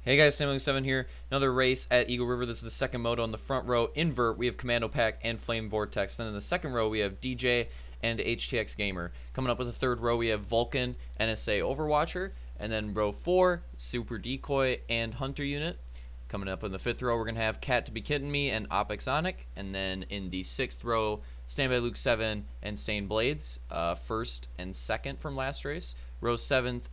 Hey guys, Sam7 here. Another race at Eagle River. This is the second moto. On the front row, invert, we have Commando Pack and Flame Vortex. Then in the second row, we have DJ and HTX Gamer. Coming up with the third row, we have Vulcan, NSA Overwatcher. And then row 4, Super Decoy and Hunter Unit. Coming up in the fifth row, we're going to have Cat to Be Kidding Me and Opexonic. And then in the sixth row, Standby Luke 7 and Stained Blades, first and second from last race. Row 7th,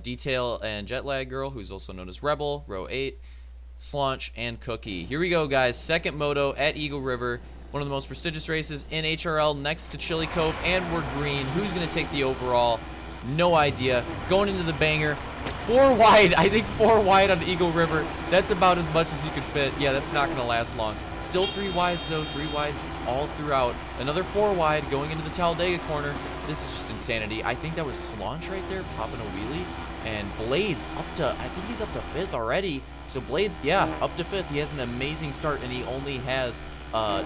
Detail and Jetlag Girl, who's also known as Rebel. Row 8, Slaunch and Cookie. Here we go, guys. Second moto at Eagle River. One of the most prestigious races in HRL, next to Chili Cove, and we're green. Who's going to take the overall? No idea. Going into the banger. 4 wide. I think 4 wide on Eagle River. That's about as much as you could fit. Yeah, that's not going to last long. Still 3 wides, though. 3 wides all throughout. Another 4 wide going into the Talladega corner. This is just insanity. I think that was Slaunch right there popping a wheelie. And Blades up to, I think he's up to 5th already. So Blades, yeah, up to 5th. He has an amazing start, and he only has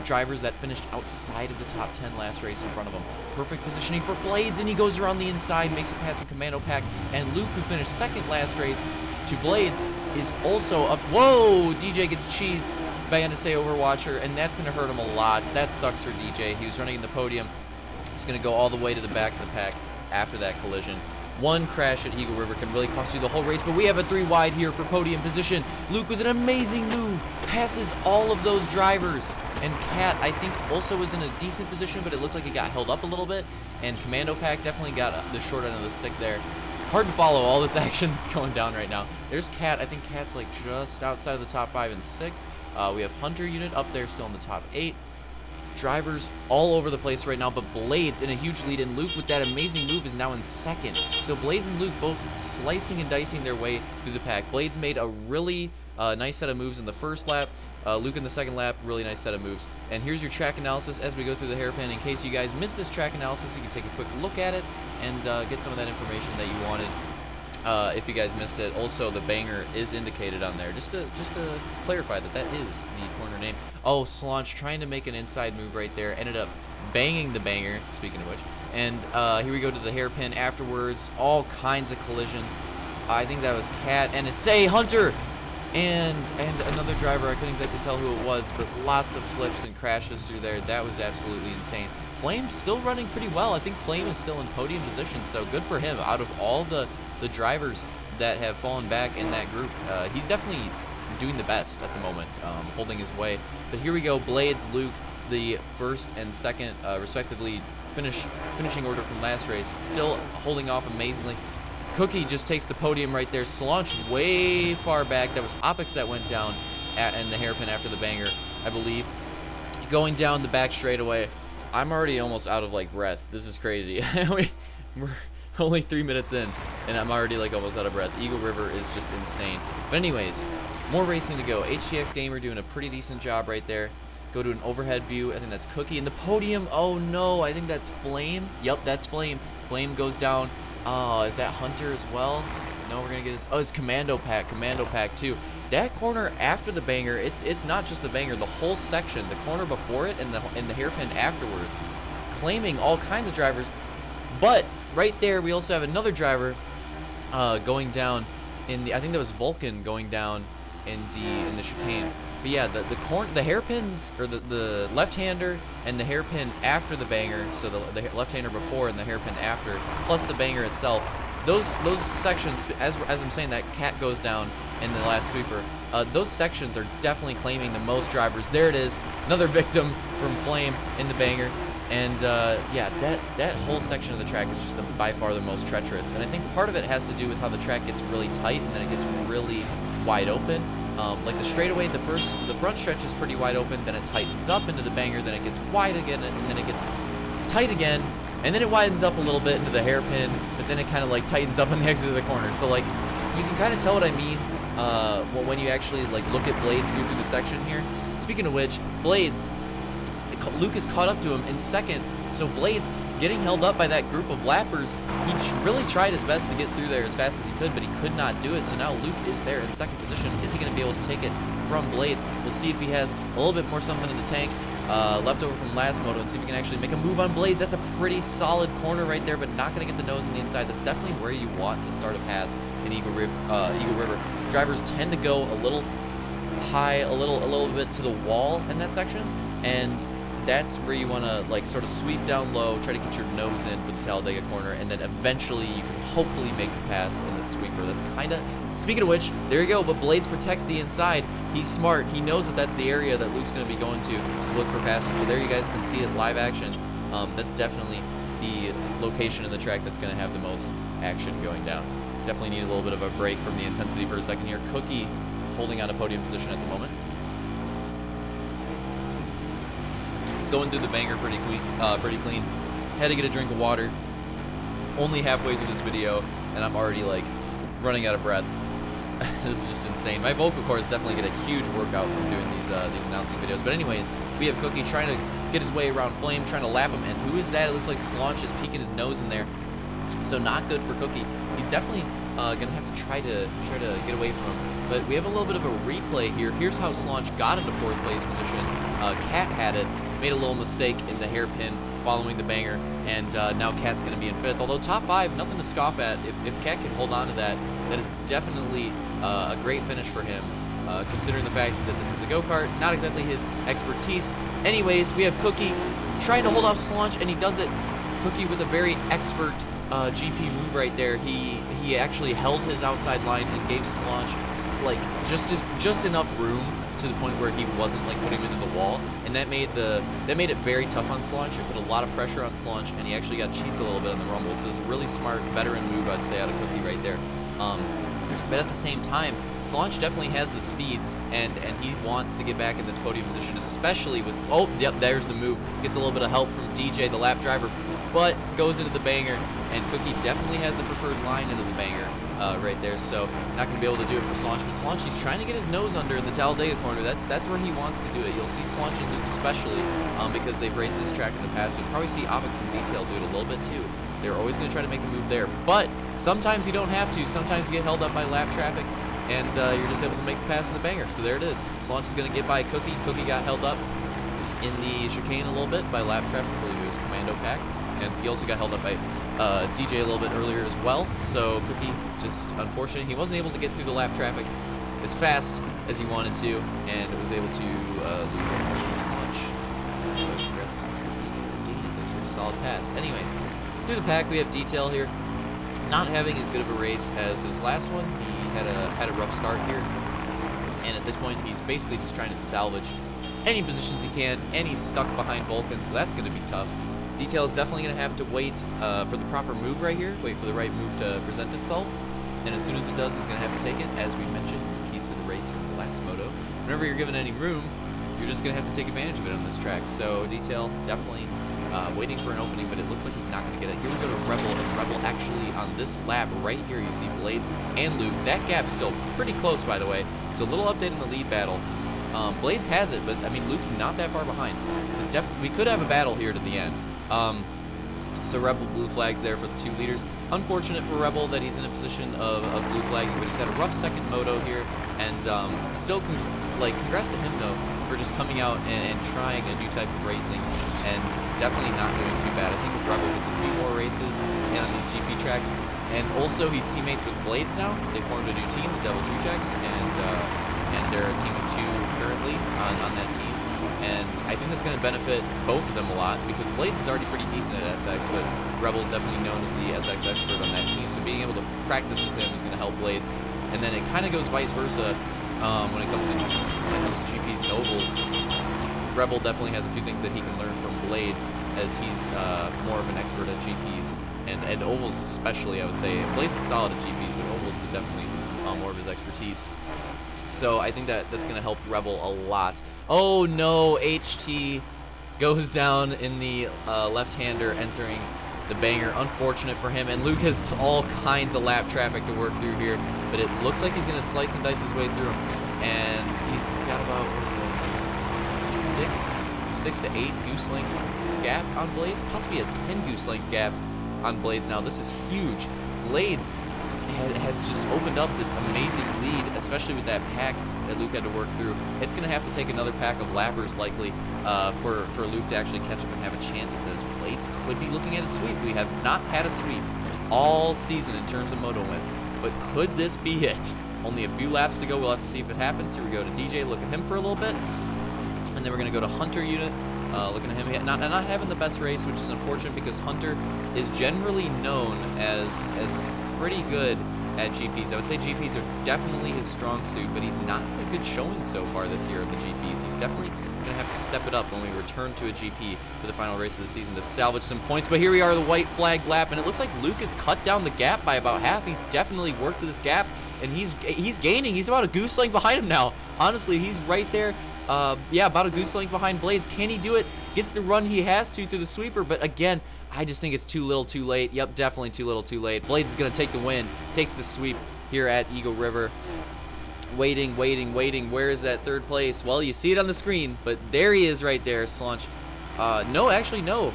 drivers that finished outside of the top 10 last race in front of him. Perfect positioning for Blades, and he goes around the inside, makes it past the Commando Pack. And Luke, who finished second last race to Blades, is also up. Whoa! DJ gets cheesed by NSA Overwatcher, and that's going to hurt him a lot. That sucks for DJ. He was running in the podium. He's going to go all the way to the back of the pack after that collision. One crash at Eagle River can really cost you the whole race, but we have a 3 wide here for podium position. Luke with an amazing move, passes all of those drivers. And Cat, I think, also was in a decent position, but it looked like he got held up a little bit. And Commando Pack definitely got the short end of the stick there. Hard to follow all this action that's going down right now. There's Cat. I think Cat's like just outside of the top 5 and 6th. We have Hunter Unit up there still in the top 8. Drivers all over the place right now, but Blades in a huge lead, and Luke with that amazing move is now in second. So Blades and Luke both slicing and dicing their way through the pack. Blades made a really nice set of moves in the first lap. Luke in the second lap, really nice set of moves. And here's your track analysis as we go through the hairpin. In case you guys missed this track analysis, you can take a quick look at it and get some of that information that you wanted. If you guys missed it, also the banger is indicated on there, just to clarify that that is the corner name. Oh, Slaunch trying to make an inside move right there, ended up banging the banger, speaking of which. And here we go to the hairpin afterwards, all kinds of collisions. I think that was Cat, NSA, Hunter, and another driver. I couldn't exactly tell who it was, but lots of flips and crashes through there. That was absolutely insane. Flame's still running pretty well. I think Flame is still in podium position, so good for him. Out of all the drivers that have fallen back in that group, he's definitely doing the best at the moment, holding his way. But here we go, Blades, Luke, the first and second, respectively, finishing order from last race, still holding off amazingly. Cookie just takes the podium right there. Slaunch way far back. That was Opex that went down in the hairpin after the banger, I believe. Going down the back straightaway. I'm already almost out of like breath. This is crazy. We're only 3 minutes in, and I'm already like almost out of breath. Eagle River is just insane. But anyways, more racing to go. HTX Gamer doing a pretty decent job right there. Go to an overhead view. I think that's Cookie in the podium. Oh no, I think that's Flame. Yep, that's Flame. Flame goes down. Oh, is that Hunter as well? No, we're gonna get this. Oh, it's Commando Pack. Commando Pack too. That corner after the banger, it's not just the banger. The whole section, the corner before it, and the hairpin afterwards, claiming all kinds of drivers. But right there, we also have another driver going down in the. I think that was Vulcan going down in the chicane. But yeah, the hairpins, or the left-hander and the hairpin after the banger. So the left-hander before and the hairpin after, plus the banger itself. Those sections, as I'm saying, that Cat goes down in the last sweeper. Those sections are definitely claiming the most drivers. There it is, another victim from Flame in the banger. And yeah, that whole section of the track is just by far the most treacherous. And I think part of it has to do with how the track gets really tight and then it gets really wide open. Like the straightaway, the front stretch is pretty wide open, then it tightens up into the banger, then it gets wide again, and then it gets tight again, and then it widens up a little bit into the hairpin, but then it kind of like tightens up on the exit of the corner. So like, you can kind of tell what I mean when you actually like look at Blades go through the section here. Speaking of which, Blades, Luke is caught up to him in second, so Blades getting held up by that group of lappers. He really tried his best to get through there as fast as he could, but he could not do it. So now Luke is there in second position. Is he going to be able to take it from Blades? We'll see if he has a little bit more something in the tank left over from last moto, and see if he can actually make a move on Blades. That's a pretty solid corner right there, but not going to get the nose on the inside. That's definitely where you want to start a pass in Eagle River. Drivers tend to go a little high, a little bit to the wall in that section, and that's where you want to like sort of sweep down low, try to get your nose in for the Talladega corner, and then eventually you can hopefully make the pass in the sweeper. That's kind of, speaking of which, there you go, but Blades protects the inside. He's smart. He knows that that's the area that Luke's going to be going to look for passes. So there you guys can see it live action. That's definitely the location in the track that's going to have the most action going down. Definitely need a little bit of a break from the intensity for a second here. Cookie holding on to podium position at the moment. Going through the banger pretty clean. Had to get a drink of water. Only halfway through this video, and I'm already like running out of breath. This is just insane. My vocal cords definitely get a huge workout from doing these announcing videos. But anyways, we have Cookie trying to get his way around Flame, trying to lap him. And who is that? It looks like Slaunch is peeking his nose in there. So not good for Cookie. He's definitely gonna have to try to get away from him. But we have a little bit of a replay here. Here's how Slaunch got into 4th place position. Cat had it, made a little mistake in the hairpin following the banger, and now Cat's gonna be in 5th. Although top 5, nothing to scoff at. If Cat can hold on to that, that is definitely a great finish for him, considering the fact that this is a go-kart, not exactly his expertise. Anyways, we have Cookie trying to hold off Slaunch, and he does it. Cookie with a very expert GP move right there. He actually held his outside line and gave Slaunch like just enough room to the point where he wasn't like putting him into the wall, and that made it very tough on Slaunch. It put a lot of pressure on Slaunch, and he actually got cheesed a little bit on the rumble. So it's a really smart veteran move, I'd say, out of Cookie right there. But at the same time, Slaunch definitely has the speed, and he wants to get back in this podium position, especially with, oh, yep, there's the move. Gets a little bit of help from DJ, the lap driver, but goes into the banger, and Cookie definitely has the preferred line into the banger right there, so not going to be able to do it for Slaunch. But Slaunch, he's trying to get his nose under in the Talladega corner. That's where he wants to do it. You'll see Slaunch and Luke especially, because they've raced this track in the past. You'll probably see Avix and Detail do it a little bit too. They're always going to try to make the move there, but sometimes you don't have to. Sometimes you get held up by lap traffic, and you're just able to make the pass in the banger. So there it is. Slaunch is going to get by Cookie. Cookie got held up in the chicane a little bit by lap traffic. I believe it was Commando Pack. And he also got held up by DJ a little bit earlier as well. So Cookie, just unfortunate. He wasn't able to get through the lap traffic as fast as he wanted to, and was able to lose that position to Slaunch. That's a pretty solid pass. Anyways, through the pack, we have Detail here. Not having as good of a race as his last one. He had a rough start here. And at this point, he's basically just trying to salvage any positions he can, and he's stuck behind Vulcan, so that's going to be tough. Detail is definitely going to have to wait for the proper move right here, wait for the right move to present itself, and as soon as it does, he's going to have to take it. As we mentioned, keys to the race from the last moto. Whenever you're given any room, you're just going to have to take advantage of it on this track. So Detail definitely waiting for an opening, but it looks like he's not going to get it. Here we go to Rebel, and Rebel actually on this lap right here, you see Blades and Luke. That gap's still pretty close, by the way, so a little update in the lead battle. Blades has it, but I mean, Luke's not that far behind. We could have a battle here to the end. So Rebel blue flags there for the 2 leaders. Unfortunate for Rebel that he's in a position of blue flagging, but he's had a rough second moto here, and still, congrats to him though for just coming out and trying a new type of racing, and definitely not doing too bad. I think if Rebel gets a few more races in on these GP tracks, and also he's teammates with Blades now. They formed a new team, the Devil's Rejects, and they're a team of 2 currently on that team. And I think that's going to benefit both of them a lot, because Blades is already pretty decent at SX, but Rebel is definitely known as the SX expert on that team, so being able to practice with him is going to help Blades. And then it kind of goes vice versa when it comes to GPs and ovals. Rebel definitely has a few things that he can learn from Blades, as he's more of an expert at GPs, and ovals especially, I would say. Blades is solid at GPs, but ovals is definitely more of his expertise. So I think that's going to help Rebel a lot. Oh no, HT goes down in the left-hander entering the banger. Unfortunate for him, and Luke has all kinds of lap traffic to work through here, but it looks like he's going to slice and dice his way through him. And he's got about, what is it, 6 to 8 goose length gap on Blades, possibly a 10 goose length gap on Blades now. This is huge. Blades has just opened up this amazing lead, especially with that pack that Luke had to work through. It's going to have to take another pack of lappers likely for Luke to actually catch up and have a chance at this. Blades could be looking at a sweep. We have not had a sweep all season in terms of moto wins, but but could this be it? Only a few laps to go. We'll have to see if it happens. Here we go to DJ. Look at him for a little bit. And then we're going to go to Hunter unit. Looking at him, not having the best race, which is unfortunate because Hunter is generally known as pretty good at GPs. I would say GPs are definitely his strong suit, but he's not a good showing so far this year of the GPs. He's definitely going to have to step it up when we return to a GP for the final race of the season to salvage some points. But here we are, the white flag lap, and it looks like Luke has cut down the gap by about half. He's definitely worked this gap, and he's gaining. He's about a goose length behind him now. Honestly, he's right there. Yeah, about a goose length behind Blades. Can he do it? Gets the run he has to through the sweeper, but again, I just think it's too little too late. Yep, definitely too little too late. Blades is going to take the win. Takes the sweep here at Eagle River. Waiting. Where is that third place? Well, you see it on the screen, but there he is right there, Slaunch. No, actually, no.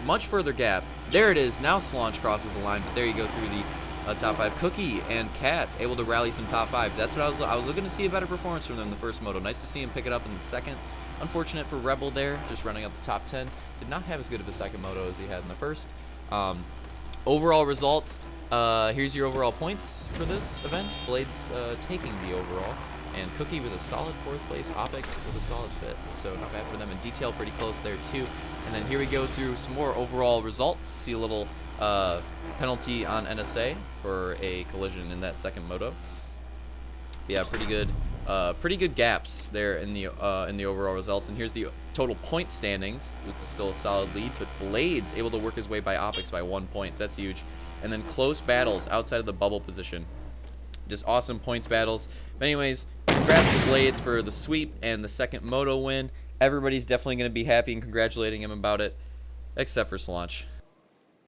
Much further gap. There it is. Now Slaunch crosses the line, but there you go through the top 5. Cookie and Cat able to rally some top 5s. That's what I was looking to see a better performance from them in the first moto. Nice to see him pick it up in the second. Unfortunate for Rebel there, just running up the top 10. Did not have as good of a second moto as he had in the first. Overall results, here's your overall points for this event. Blades taking the overall, and Cookie with a solid 4th place, Opix with a solid 5th, so not bad for them, and Detail pretty close there too. And then here we go through some more overall results. See a little penalty on NSA for a collision in that second moto. Yeah, pretty good gaps there in the overall results. And here's the total point standings. Luke is still a solid lead, but Blades able to work his way by Opix by 1 point. So that's huge. And then close battles outside of the bubble position. Just awesome points battles. But anyways, congrats to Blades for the sweep and the second moto win. Everybody's definitely going to be happy and congratulating him about it, except for Slaunch.